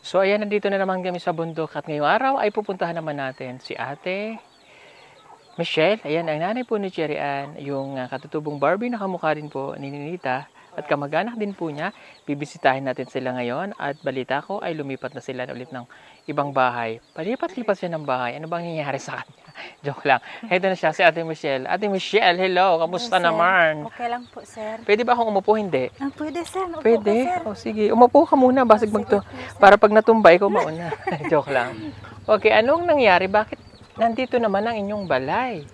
So ayan, nandito na naman kami sa bundok at ngayong araw ay pupuntahan naman natin si Ate Michelle. Ayan, ang nanay po ni Cherry Ann, yung katutubong Barbie na kamukha din po ni Ninita at kamag-anak din po niya. Bibisitahin natin sila ngayon at balita ko ay lumipat na sila ulit ng ibang bahay. Palipat-lipat siya ng bahay. Ano bang nangyayari sa kanya? Joke lang. Heto na siya, si Ate Michelle. Ate Michelle, hello. Kamusta naman? Okay lang po, sir. Pwede ba akong umupo? Hindi. Pwede, sir. Upo Pwede? ka, sir. O sige, umupo ka muna. Basig Sige po, para pag natumba, ikaw mauna. Joke lang. Okay, anong nangyari? Bakit nandito naman ang inyong balay?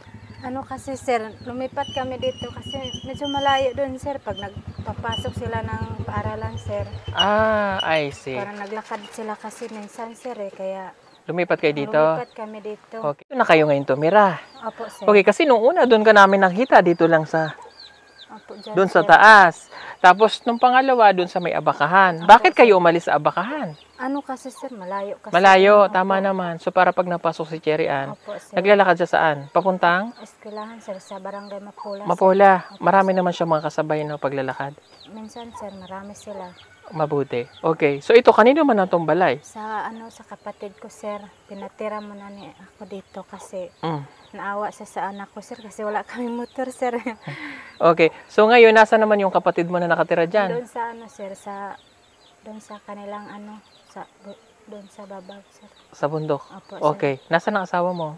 Ano kasi, sir, lumipat kami dito kasi medyo malayo doon, sir. Pag nagpapasok sila ng paaralan, sir. Ah, I see. Parang naglakad sila kasi minsan, sir, Kaya Lumipat kayo dito? lumipat kami dito. Okay. Doon na kayo ngayon tumira. Opo, sir. Okay, kasi nung una, doon ka namin nakita. Dito lang sa, Opo, dyan, doon sa sir. taas. Tapos, nung pangalawa, doon sa may Abakahan. Bakit kayo umalis sa Abakahan? Ano kasi, sir, malayo kasi. Malayo, Opo. tama naman. So, para pag napasok si Cherry Ann, Opo, sir. naglalakad siya saan? Papuntang? Eskwelahan, sir, sa barangay Mapula. Mapola. Sir. Opo, Marami sir. naman siya mga kasabay no, paglalakad. Minsan, sir, marami sila. Mabuti. Okay. So, ito, kanino man ang balay? Sa kapatid ko, sir, pinatira mo na ni ako dito kasi Mm. naawa siya sa anak ko, sir, kasi wala kami motor, sir. Okay. So, ngayon, nasa naman yung kapatid mo na nakatira dyan? Doon sa sir, doon sa kanilang doon sa babaw, sir. Sa bundok? Opo, sir. Okay. Nasaan ang asawa mo?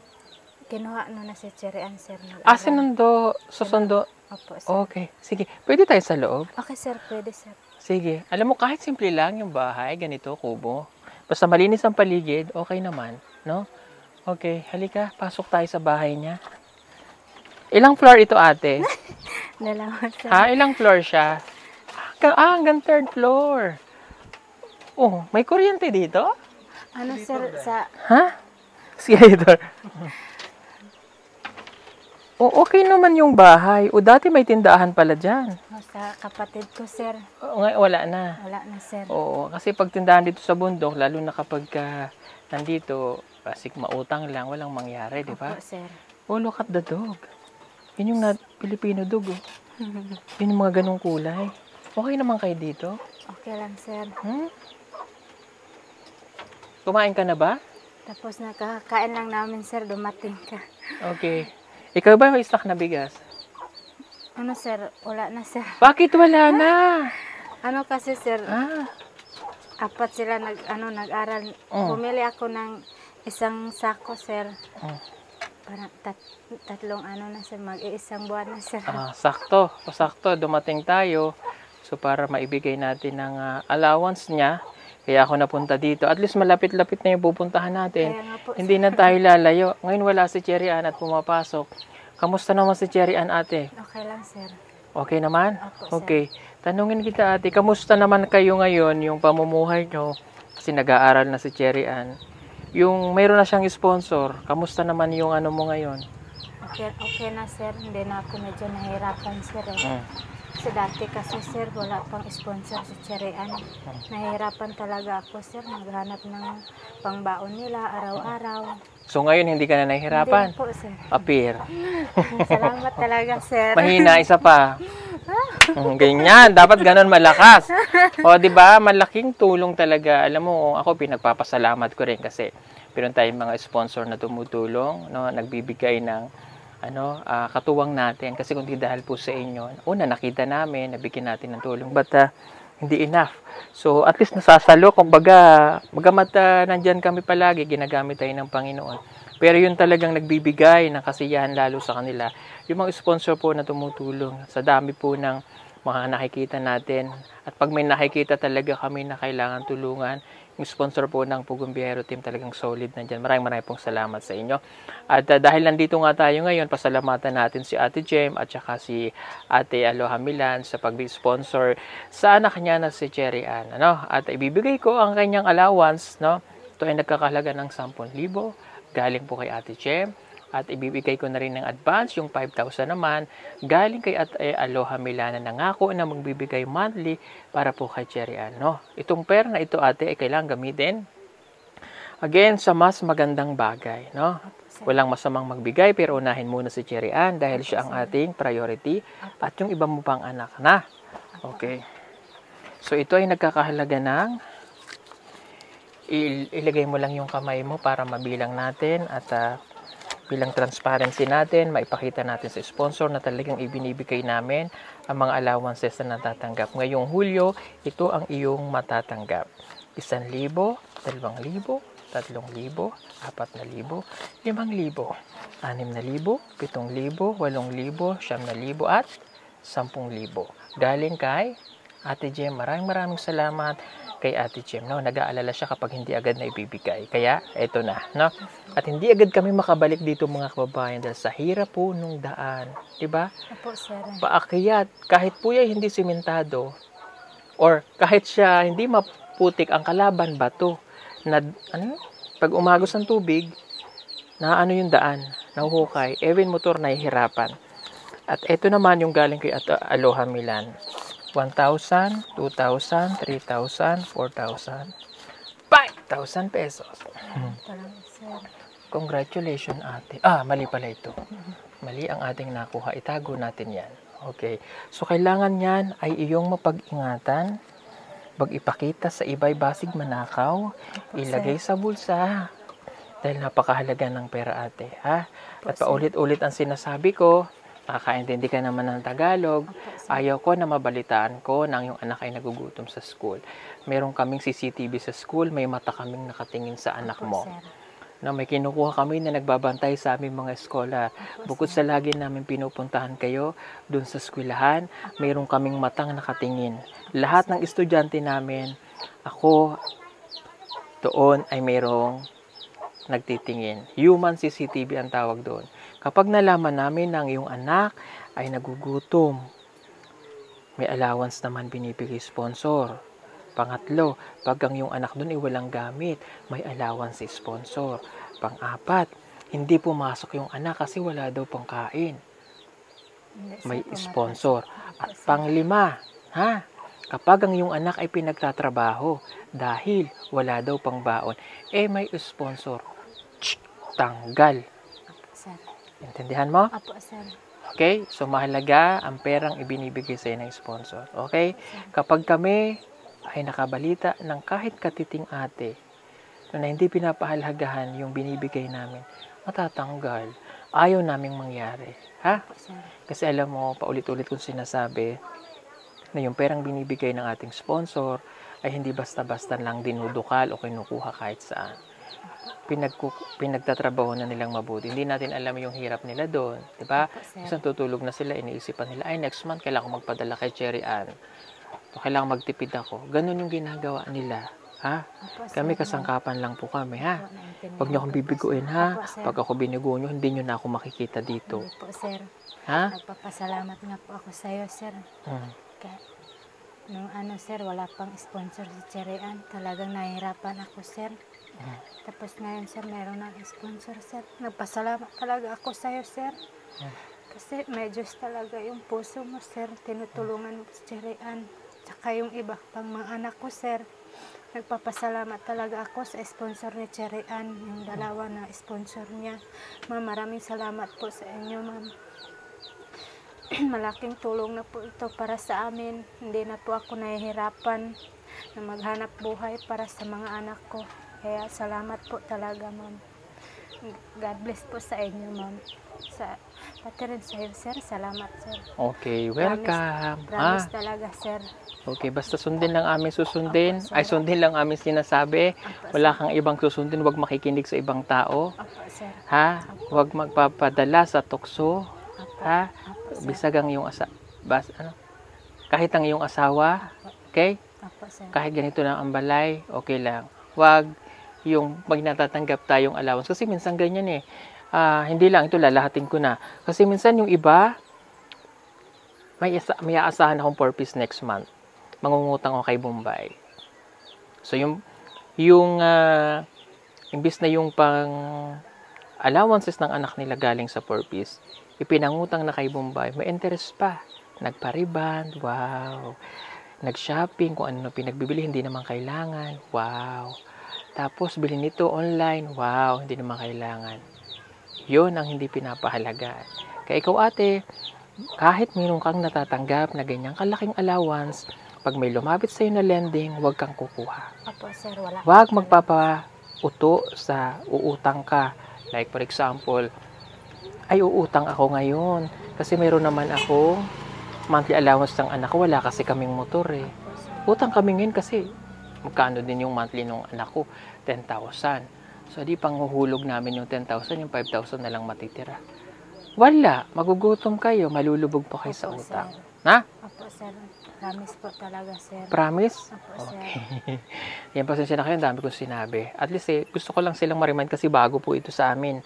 Kinuha na si Cherry Ann, sir. Sinundo. Susundo. Opo, sir. Okay. Sige. Pwede tayo sa loob? Okay, sir, pwede, sir. Sige. Alam mo, kahit simple lang yung bahay, ganito, kubo. Basta malinis ang paligid, okay naman. No? Okay. Halika. Pasok tayo sa bahay niya. Ilang floor ito, ate? Dalawa, sir. Ilang floor siya? Hanggang third floor. Oh, may kuryente dito? Ano, sir, sa Ha? Sige, ito. Oh, okay naman yung bahay. O, dati may tindahan pala dyan. sa kapatid ko, sir. Wala na. Wala na, sir. Oo, kasi pag tindahan dito sa bundok, lalo na kapag nandito, basic mautang lang, walang mangyari, di ba? Opo, sir. Oh, look at the dog. Yun yung Filipino dog, oh. Yun yung mga ganong kulay. Okay naman kayo dito? Okay lang, sir. Kumain ka na ba? Tapos nakakain lang namin, sir, dumating ka. Okay. Ikaw ba may stock na bigas? Ano, sir? Wala na, sir. Bakit wala na? Ano kasi, sir, Ah, apat sila nag-aral. Oh. Bumili ako ng isang sako, sir. Oh. Parang tatlong na, sir. Mag-iisang buwan na, sir. Sakto. Sakto, dumating tayo. So, para maibigay natin ng allowance niya, kaya ako napunta dito. At least malapit-lapit na yung pupuntahan natin. Kaya nga po, Hindi na tayo lalayo. Ngayon wala si Cherry Ann at pumapasok. Kamusta naman si Cherry Ann, ate? Okay lang, sir. Okay naman? Opo, sir. Okay. Tanungin kita, ate, kamusta naman kayo ngayon, yung pamumuhay nyo? Kasi nag-aaral na si Cherry Ann. Yung mayroon na siyang sponsor, kamusta naman yung ano mo ngayon? Okay na, sir. Hindi na ako medyo nahihirapan, sir. Mm. Kasi dati kasi, sir, wala pang sponsor si Cherry Ann. Nahihirapan talaga ako, sir. Naghanap ng pangbaon nila araw-araw. So ngayon, hindi ka na nahihirapan? Hindi na po, sir. Appear. Salamat talaga, sir. Mahina, isa pa. Ganyan, dapat ganon malakas. O, di ba? Malaking tulong talaga. Alam mo, ako pinagpapasalamat ko rin kasi meron tayong mga sponsor na tumutulong, no, nagbibigay ng katuwang natin kasi kung di dahil po sa inyo, una nakita namin, nabigyan natin ng tulong, but hindi enough. So, at least nasasalo, kumbaga, magamat nandyan kami palagi, ginagamit tayo ng Panginoon. Pero yun talagang nagbibigay ng kasiyahan lalo sa kanila. Yung mga sponsor po na tumutulong sa dami po ng mga nakikita natin. At pag may nakikita talaga kami na kailangan tulungan, yung sponsor po ng Pugong Biyahero Team talagang solid na dyan. Maraming pong salamat sa inyo. At dahil nandito nga tayo ngayon, pasalamatan natin si Ate Jem at saka si Ate Aloha Milan sa pag-sponsor sa anak niya na si Cherry Ann. At ibibigay ko ang kanyang allowance. Ito ay nagkakahalaga ng 10,000 galing po kay Ate Jem. At ibibigay ko na rin ng advance, yung 5,000 naman, galing kay Aloha Milana, nangako na magbibigay monthly para po kay Cherry Ann. Itong pera na ito, ate, ay kailangang gamitin again sa mas magandang bagay. Walang masamang magbigay, pero unahin muna si Cherry Ann dahil siya ang ating priority at yung iba mo pang anak na. Okay. So ito ay nagkakahalaga ng ilagay mo lang yung kamay mo para mabilang natin at bilang transparency natin, maipakita natin sa sponsor na talagang ibinibigay namin ang mga allowances na natatanggap. Ngayong Hulyo, ito ang iyong matatanggap. 1,000, 2,000, 3,000, 4,000, 5,000, 6,000, 7,000, 8,000, 9,000, at 10,000. Galing kay Ate Jem. Maraming salamat kay Ate Jem. No? Nag-aalala siya kapag hindi agad na ibibigay. Kaya, eto na. No? At hindi agad kami makabalik dito mga kababayan dahil sa hirap po nung daan. Diba? Opo, sir. Paakyat. Kahit po yan hindi simentado or kahit siya hindi maputik ang kalaban, bato. Pag umagos ng tubig, yung daan, nahuhukay, even motor nahihirapan. At ito naman yung galing kay Aloha Milan. 1,000, 2,000, 3,000, 4,000, 5,000 pesos. Salamat, sir. Congratulations, ate. Mali pala ito. Mali ang ating nakuha. Itago natin yan. Okay. So, kailangan yan ay iyong mapag-ingatan. Wag ipakita sa iba'y basig manakaw. Ilagay sa bulsa. Dahil napakahalaga ng pera, ate. Ha? At paulit-ulit ang sinasabi ko, nakakaintindi ka naman ng Tagalog. Ayaw ko na mabalitaan ko nang yung anak ay nagugutom sa school. Meron kaming CCTV sa school, may mata kaming nakatingin sa anak mo. Na may kinukuha kami na nagbabantay sa aming mga eskola. Bukod sa lagi namin pinupuntahan kayo doon sa eskwelahan, mayroon kaming matang nakatingin. Lahat ng estudyante namin, ako doon ay mayroong nagtitingin. Human CCTV ang tawag doon. Kapag nalaman namin ng iyong anak ay nagugutom, may allowance naman binibigay sponsor. Pangatlo, pag ang iyong anak doon ay walang gamit, may allowance si sponsor. Pang-apat, hindi pumasok yung anak kasi wala daw pangkain. May sponsor. At pang-lima, kapag ang iyong anak ay pinagtatrabaho dahil wala daw pangbaon, may sponsor. Tanggal. Sir. Intindihan mo? Apo, sir. Okay? So, mahalaga ang perang ibinibigay sa ng sponsor. Okay? Kapag kami ay nakabalita ng kahit katiting ate na hindi pinapahalagahan yung binibigay namin, matatanggal. Ayaw naming mangyari. Ha? Kasi alam mo, paulit-ulit kong sinasabi na yung perang binibigay ng ating sponsor ay hindi basta-basta lang dinudukal o kinukuha kahit saan. Pinagtatrabaho na nilang mabuti. Hindi natin alam yung hirap nila doon. Diba? Isang tutulog na sila, iniisipan nila, ay next month kailangan ko magpadala kay Cherry Ann. So, kailangan magtipid ako. Ganun yung ginagawa nila. Ha? Kami kasangkapan lang po kami, ha? Huwag niyo akong bibiguin, ha? Pag ako binigo niyo, hindi niyo na ako makikita dito. Hindi po, sir. Ha? Nagpapasalamat nga po ako sa iyo, sir. Kaya, nung sir, wala pang sponsor si Cherry Ann. Talagang nahihirapan ako, sir. Tapos ngayon, sir, meron ng sponsor, sir. Nagpasalamat talaga ako sa iyo, sir. Kasi may Diyos talaga yung puso mo, sir. Tinutulungan mo si Cherry Ann. Tsaka yung iba pang mga anak ko, sir. Nagpapasalamat talaga ako sa sponsor ni Cherry Ann. Yung dalawa na sponsor niya. Ma'am, maraming salamat po sa inyo, ma'am. Malaking tulong na po ito para sa amin. Hindi na po ako nahihirapan na maghanap buhay para sa mga anak ko. Kaya salamat po talaga, ma'am. God bless po sa inyo, ma'am. Pati rin sa iyo, sir. Salamat, sir. Okay, welcome. Promise talaga, sir. Okay, basta sundin lang amin susundin. Opo, sir. Ay, sundin lang amin sinasabi. Opo, Wala kang ibang susundin. Huwag makikinig sa ibang tao. Opo, sir. Ha? Huwag magpapadala sa tukso. Opo. Ha? Opo, sir. Bisag ang iyong kahit ang iyong asawa. Okay? Opo, sir. Kahit ganito lang ang balay, okay lang. Huwag yung pag natatanggap tayong allowance. Kasi minsan ganyan eh. Hindi lang, ito lalahatin ko na. Kasi minsan yung iba, may aasahan akong 4 piece next month. Mangungutang ako kay Bombay. So yung imbis na yung pang allowances ng anak nila galing sa 4 piece, ipinangutang na kay Bombay, may interest pa. Nagpa-reband, wow. Nag-shopping, kung ano pinagbibili, hindi naman kailangan, wow. Tapos bilhin nito online, wow, hindi naman kailangan. Yun ang hindi pinapahalagaan. Kaya ikaw ate, kahit mayroon kang natatanggap na ganyang kalaking allowance, Pag may lumapit sa'yo na lending, huwag kang kukuha. Opo, sir. Wala. Huwag magpapauto sa uutang ka. Like for example, ay uutang ako ngayon kasi mayroon naman ako monthly allowance ng anak ko. Wala kasi kaming motor eh. Opo, sir. Utang kami ngayon kasi magkano din yung monthly ng anak ko? 10,000. So di panghuhulog namin yung 10,000, yung 5,000 na lang matitira. Wala. Magugutom kayo. Malulubog pa kayo sa Opo, utang. sir. Ha? Opo, sir. Promise po talaga, sir. Promise? Opo, sir. Okay. Yan, pasensya na kayo. Ang dami kong sinabi. At least gusto ko lang silang ma-remind kasi bago po ito sa amin.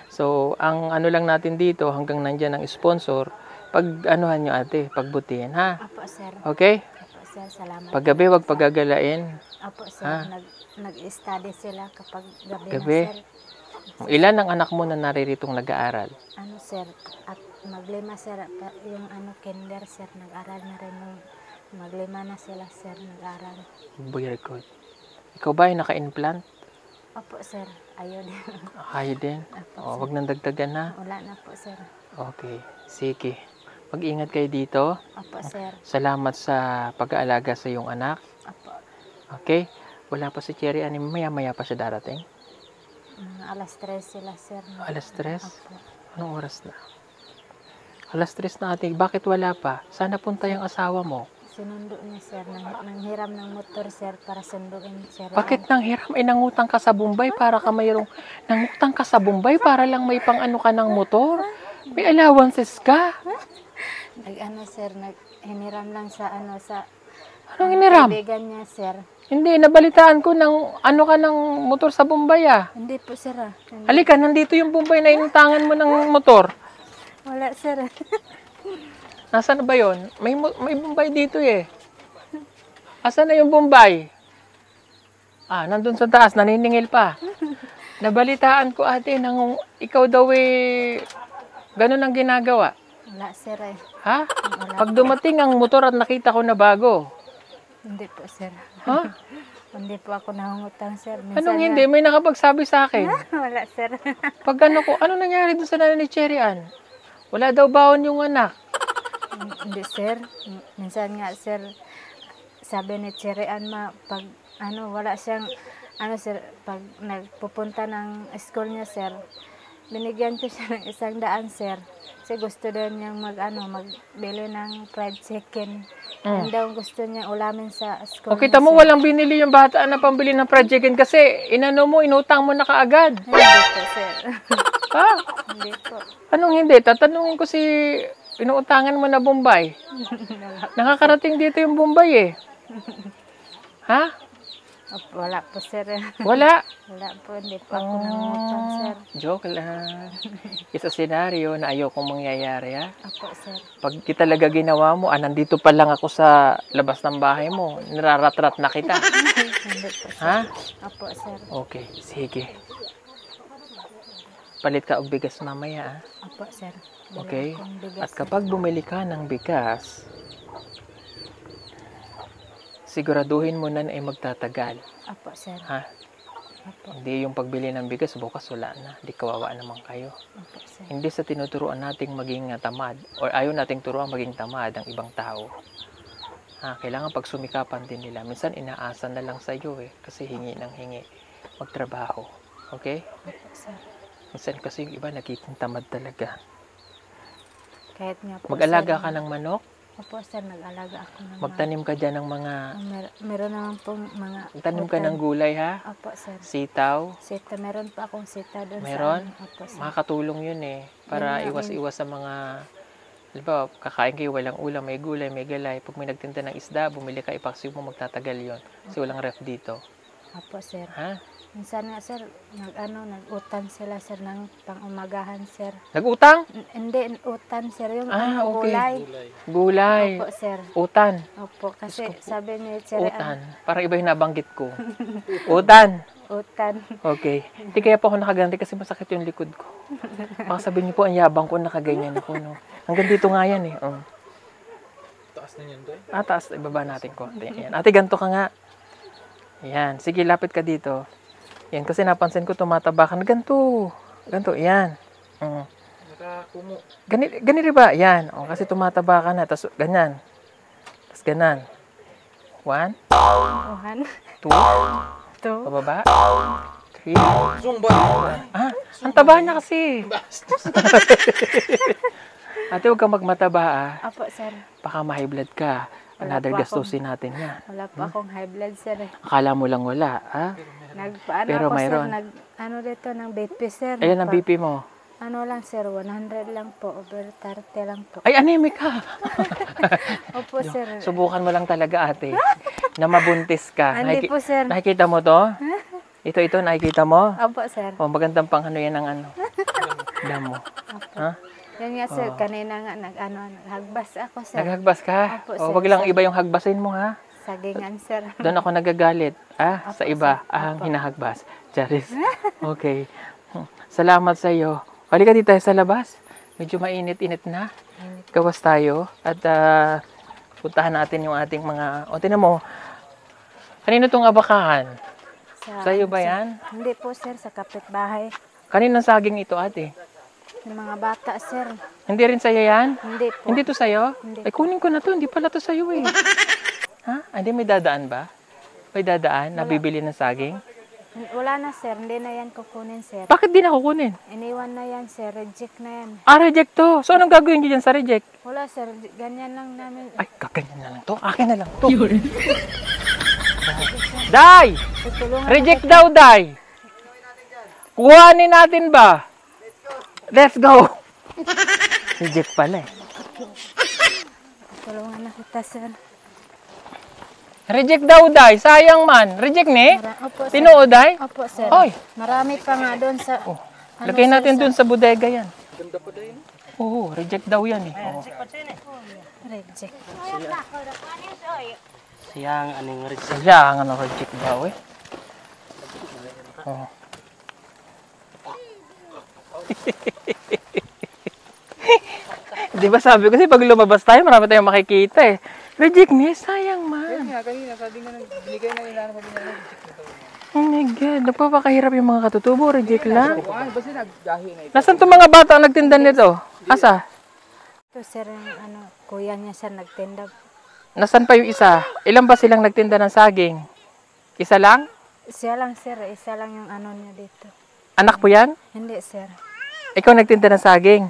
So, ang ano lang natin dito, hanggang nandyan ang sponsor, pag anuhan nyo ate, pagbutihin, ha? Opo, sir. Okay? Opo, sir. Salamat. Paggabi, wag pagagalain. Opo, sir. Ah. Nag-study sila kapag gabi, Gabi. na, sir. Ilan ang anak mo na nariritong nag-aaral? Ano, sir? At maglima, sir. Yung kinder, sir. Nag-aral na rin. Maglima na sila, sir. Nag-aral. Very good. Ikaw ba ay naka-implant? Opo, sir. Ayun. Ayaw din? Opo, O, sir. wag nang dagdagan na. Wala na po, sir. Okay. Sige. Mag-ingat kayo dito. Opo, sir. Salamat sa pag-aalaga sa iyong anak. Opo. Okay. Wala pa si Cherry Ann. Maya-maya pa siya darating. Alas 3 sila, sir. Alas 3? Opo. Anong oras na? Alas 3 na ate. Bakit wala pa? Sana punta yung asawa mo. Sinundo niya, sir. Nanghiram ng motor, sir, para sunduin, sir. Bakit nang hiram? Nangutang ka sa Bombay para ka mayroong... Nangutang ka sa Bombay para lang may pang-ano ka ng motor? May allowances ka? Nag-ano, sir, hiniram lang sa sa Anong hiniram? kaibigan niya, sir. Hindi, nabalitaan ko ng ano ka ng motor sa Bombay ah. Hindi po, sir. Hindi. Halika, nandito yung Bombay na inutangan mo ng motor. Wala, sir. Nasaan na ba yun? May Bombay dito eh. Asan na yung Bombay? Ah, nandun sa taas, naniningil pa. Nabalitaan ko ate, nang ikaw daw eh, ganun ang ginagawa. Wala, sir. Ha? Wala. Pag dumating ang motor at nakita ko na bago. Hindi po, sir. Ha? Hindi po ako nangungutang, sir. Anong hindi? May nakapagsabi sa akin. Wala, sir. Pag ano ko, ano nangyari dun sa nanay ni Cherry Ann? Wala daw baon yung anak. Hindi, sir. Minsan nga, sir, sabi ni Cherry Ann, pag wala siyang, sir, pag nagpupunta ng school niya, sir, binigyan ko siya ng 100, sir. Kasi gusto daw niyang magbili ng fried chicken. Yan daw gusto niya ulamin sa school O kita niya, mo, sir. walang binili yung bata na pambili ng fried chicken kasi inano mo, inutang mo na kaagad. Hindi po, sir. Ha? Hindi po. Anong hindi? Tatanungin ko si inuutangan mo na Bombay. Nakakarating dito yung Bombay eh. Ha? Wala po, sir. Wala. Wala po, hindi po ako nangungutang, sir. Joke lang. Isa senaryo na ayokong mangyayari ha. Opo, sir. Pag kita talaga ginawa mo, nandito pa lang ako sa labas ng bahay mo. Nirarat-rat na kita. Hindi po, sir. Ha? Opo, sir. Okay, sige. Palit ka og bigas mamaya ah. Opo, sir. Dala Okay? akong bigas, At kapag bumili ka ng bigas, siguraduhin mo na ay magtatagal. Opo, sir. Ha? Opo, Hindi yung pagbili ng bigas, bukas wala na. Di kawawa naman kayo. opo, sir. Hindi sa tinuturuan nating maging tamad or ayaw nating turuan maging tamad ang ibang tao. Kailangan pag sumikapan din nila. Minsan inaasa na lang sa iyo eh. Kasi hingi ng hingi. Magtrabaho. Okay? Opo, sir. Minsan kasi yung iba nagiging tamad talaga. Kahit nga po, Mag-alaga sir, ka ng manok. Opo, sir. Nag-alaga ako ng Magtanim ka dyan ng mga... Meron naman pong mga... Magtanim ka ng gulay ha. Opo, sir. Sitaw. Sita, meron pa akong sita doon Meron? sa... Opo, sir. Makakatulong yun eh. Para Yun nga, iwas-iwas sa mga... Halimbawa, kakain kayo, walang ulam, may gulay, may galay. Pag may nagtinda ng isda, bumili ka, ipaksiw mo, magtatagal yon. Kasi walang ref dito. Opo, sir. Ha? Minsan nga, sir, nag-utang sila, sir, ng pang-umagahan, sir. Nag-utang? Hindi, utan, sir. Yung Okay. gulay. Gulay. Opo, sir. Utan. Opo, kasi sabi ni Sir Utan. Parang iba yung nabanggit ko. Utan. Utan. Okay. Hindi kaya pa ako nakaganti kasi masakit yung likod ko. Baka sabihin niyo po, ang yabang ko, nakaganyan ako, no? Hanggang dito nga yan, eh. Taas na yan, Doy. Taas. Ibaba natin konti. Yan. Ate, ganito ka nga. Yan. Sige, lapit ka dito. Yan. Kasi napansin ko, tumataba ka na. Ganito. Ganito. Yan. Nakakumo. Ganito ba? Yan. Kasi tumataba ka na. Tapos, ganyan. Tapos, ganan. 1, One, 2, two, pababa, 3. Zumba. Ah, ang taba niya kasi. Ate, huwag kang magmataba ah. Opo, sir. Baka ma-high blood ka. Wala Another pa gastusin natin yan. Wala pa akong high blood, sir. Akala mo lang wala, ha? Nagpaano Pero ako, mayroon. sir. Ano dito ng BP, sir. Ayan ang BP mo. Ano lang, sir. 100 lang po. Over 30 lang po. Ay, anemic ka. Opo, sir. Subukan mo lang talaga, ate. Na mabuntis ka. Hindi po, sir. Nakikita mo to? Ito, nakikita mo? Opo, sir. Oh, magandang pang ano yan ng ano. Damo. Opo. Ha? Yan nga, sir. Kanina nga, naghagbas ako, sir. Naghagbas ka? Opo, Oh, sir. wag lang iba yung hagbasin mo, ha? Sagingan, sir. Doon ako nagagalit. Ah, Opo, sa iba, sir. ang Opo. hinahagbas. Charis. Okay. Salamat sa iyo. Halika dito tayo sa labas. Medyo mainit-init na. Gawas tayo. At puntahan natin yung ating mga... O, tinan mo. Kanino itong abakahan? Sa'yo ba sir. yan? Hindi po, sir. Sa kapitbahay. Kaninang saging ito, ate? Yung mga bata, sir. Hindi rin sa'yo yan? Hindi po. Hindi to sa'yo? Hindi Ay, kunin ko na to. Hindi pala to sa'yo eh. Ha? Hindi, may dadaan ba? May dadaan? Nabibili ng saging? Wala na, sir. Hindi na yan kukunin, sir. Bakit di na kukunin? Iniwan na yan, sir. Reject na yan. Ah, reject to. So, anong gagawin niyo dyan sa reject? Wala, sir. Ganyan lang namin. Ay, kaganyan na lang to. Akin na lang to. Day! Tutulungan Reject daw, Day! Kuhanin natin ba? Let's go! Reject pala eh. Tulungan na kita, sir. Reject daw, Day. Sayang man. Reject ni? Opo, sir. Tinuod, Day? Opo, sir. Oy. Marami pa nga doon sa... Oh, ano, lagay sir, natin dun sa bodega yan. Ganda pa din. Oo, reject daw yan eh. Oo. Reject. Sayang, anong reject? Sayang, anong reject daw eh. Oh. Di ba sabi ko kasi pag lumabas tayo, marami tayong makikita eh. Reject ni, sayang man. Kaya kanina sabi nga binigay na nila sabi niya reject na daw. Oh my God, nagpapakahirap yung mga katutubo, reject lang. Ay, basta nagdahi na ito. Nasaan itong mga bata ang nagtinda nito? Asa? Ito, sir, yung kuya niya, sir, nagtinda. Nasaan pa yung isa? Ilan ba silang nagtinda ng saging? Isa lang? Siya lang, sir. Isa lang yung niya dito. Anak po yan? Hindi, sir. Ikaw nagtinda ng saging?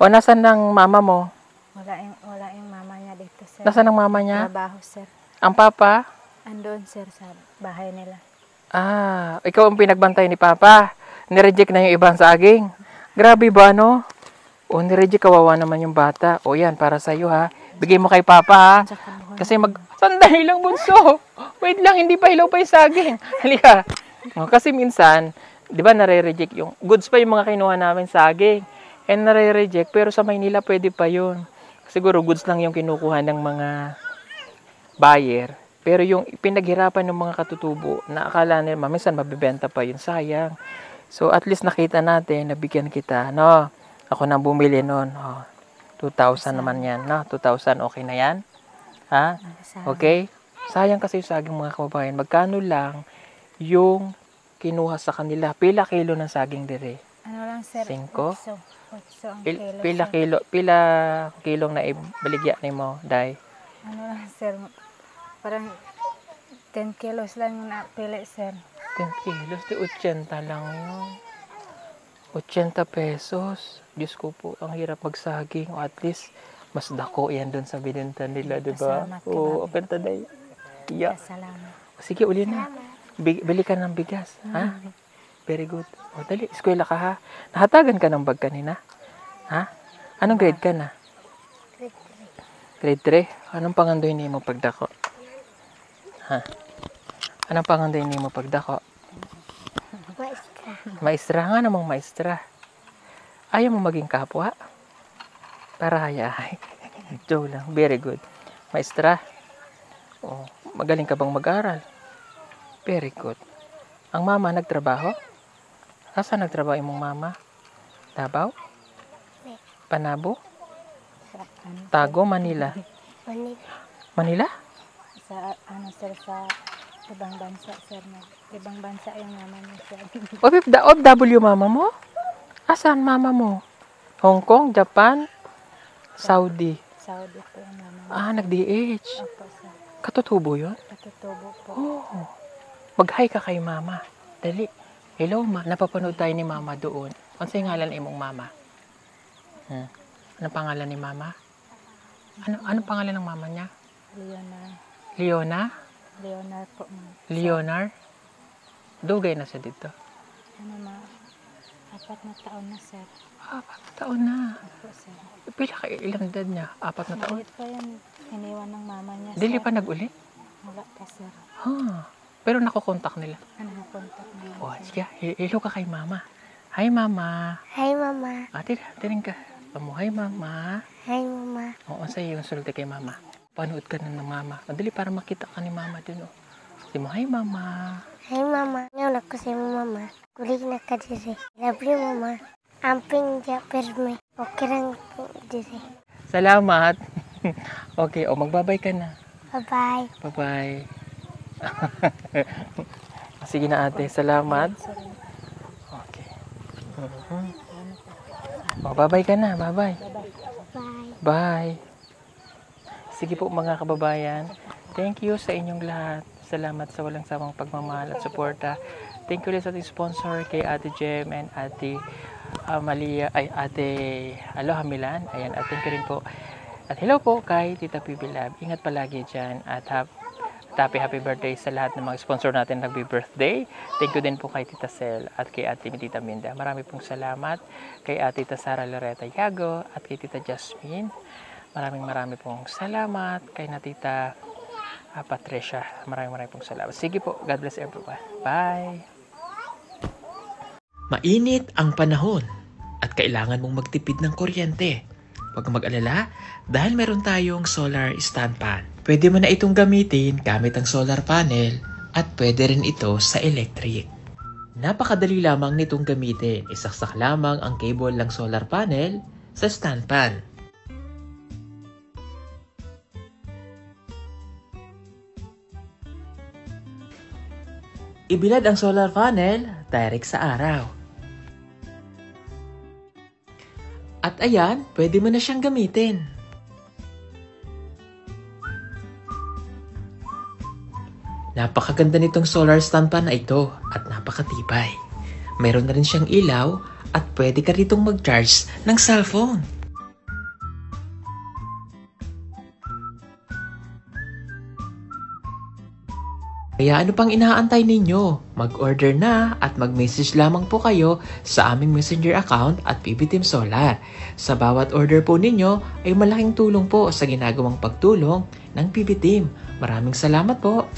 O nasaan ng mama mo? Wala yung mama niya dito, sir. Nasaan ang mama niya? Trabaho, sir. Ang papa? Andun, sir, sa bahay nila. Ah, ikaw ang pinagbantay ni papa. Nireject na yung ibang saging. Grabe ba, no? O, nireject, kawawa naman yung bata. O yan, para sa'yo ha. Bigay mo kay papa ha. Tsaka buhon. Kasi sandali lang bunso. Wait lang, hindi pa hilaw pa yung saging. Halika. O, kasi minsan, di ba nare-reject yung goods pa yung mga kinuha namin saging. And nare-reject, pero sa Maynila pwede pa yun. Siguro goods lang yung kinukuha ng mga buyer. Pero yung pinaghirapan ng mga katutubo, na akala nila, minsan mabibenta pa yun, sayang. So at least nakita natin, nabigyan kita, no? Ako nang bumili nun. Oh, 2,000 naman yan, no? 2,000, okay na yan? Ha? Okay? Sayang kasi yung saging mga kababayan. Magkano lang yung kinuha sa kanila? Pila kilo ng saging dire? Ano lang, sir? 5? 8 ang kilo, Pila sir. pila kilong na ibaligya ni mo, Day? Ano lang, sir? Parang 10 kilos lang yung napili, sir. 10 kilos, di 80 lang yun. 80 pesos. Diyos ko po, ang hirap magsaging. O at least, mas dako yan doon sa binenta nila, di ba? Pasalamat ka Oo, namin. kanta Day. Yeah. Salamat. Sige, uli na. Bili ka ng bigas, ha? Very good. O, dali, eskwela ka, ha? Nahatagan ka ng bag kanina? Ha? Anong grade ka na? Grade 3? Anong pangandoy ni mo pagdako? Ha? Anong pangandoy ni mo pagdako? Maestra nga namang maestra. Ayaw mo maging kapwa? Para hayay. Joke lang. Very good. Maestra? Oh, magaling ka bang mag-aral? Very good. Ang mama nagtrabaho? Asa nagtrabaho imong mama? Davao? Panabo? Tago, Manila. Manila? Sa, sir, sa ibang bansa, sir. Ibang bansa yung naman niya, sir. OFW mama mo? Asan mama mo? Hong Kong, Japan, Saudi. Saudi po yung naman niya. Ah, nag-DH. Opo, sir. Katutubo yun? Katutubo po. Oh. Mag-hi ka kay mama. Dali. Hello, ma. Napapanood tayo ni mama doon. Ano sa'yo ngalan imong mama? Anong pangalan ni mama? Anong pangalan ng mama niya? Leonard. Leona? Leonard po, ma'am. Leonard? Dugay na siya dito. Ano, ma? 4 na taon na, sir. 4 taon na. Opo, sir. Pila ka ilang edad niya? 4 na taon? Maliit pa yan. Iniwan ng mama niya, Dili sir. pa nag-uli? Wala pa, sir. Pero nakokontak nila. Ano na contact na yun, Oh, sir? sige. Hello ka kay mama. Hi, mama. Hi, Mama. Ate, tiring ka. Amo, hi, mama. Hi, Mama. Oo, sa'yo yung sulti kay mama. Panood ka na ng mama. Madali para makita ka ni mama dun, oh. Sabi mo, hi, mama. Hi, Mama. Ngayon ako sa Mama. Kulig na ka diri. Love you, Mama. Amping ja perme. Okay lang po diri. Salamat. Okay, magbabay ka na. Bye-bye. Bye-bye. Sige na, ate. Salamat. Sir, Okay. Bye-bye ka na. Bye-bye. Bye. Bye. Sige po mga kababayan. Thank you sa inyong lahat. Salamat sa walang sawang pagmamahal at suporta. Thank you ulit sa ating sponsor kay Ate Jem and Ate Malia, Ate Aloha Milan. Ayan, at thank you rin po. At hello po kay Tita Pibi Lab. Ingat palagi dyan at happy birthday sa lahat ng mga sponsor natin nagbi-birthday. Thank you din po kay Tita Sel at kay Ate Tita Minda. Marami pong salamat kay Ate Tita Sara Loretta Yago at kay Tita Jasmine. Marami pong salamat kay na Tita Patricia. Marami pong salamat. Sige po. God bless everyone. Bye! Mainit ang panahon at kailangan mong magtipid ng kuryente. Huwag kang mag-alala dahil meron tayong solar stand fan. Pwede mo na itong gamitin gamit ang solar panel at pwede rin ito sa electric. Napakadali lamang nitong gamitin. Isaksak lamang ang cable ng solar panel sa stand fan. Ibilad ang solar panel direct sa araw. At ayan, pwede mo na siyang gamitin. Napakaganda nitong solar stand fan na ito at napakatibay. Meron na rin siyang ilaw at pwede ka ritong mag-charge ng cellphone. Kaya ano pang inaantay ninyo? Mag-order na at mag-message lamang po kayo sa aming messenger account at PB Team Solar. Sa bawat order po ninyo ay malaking tulong po sa ginagawang pagtulong ng PB Team. Maraming salamat po!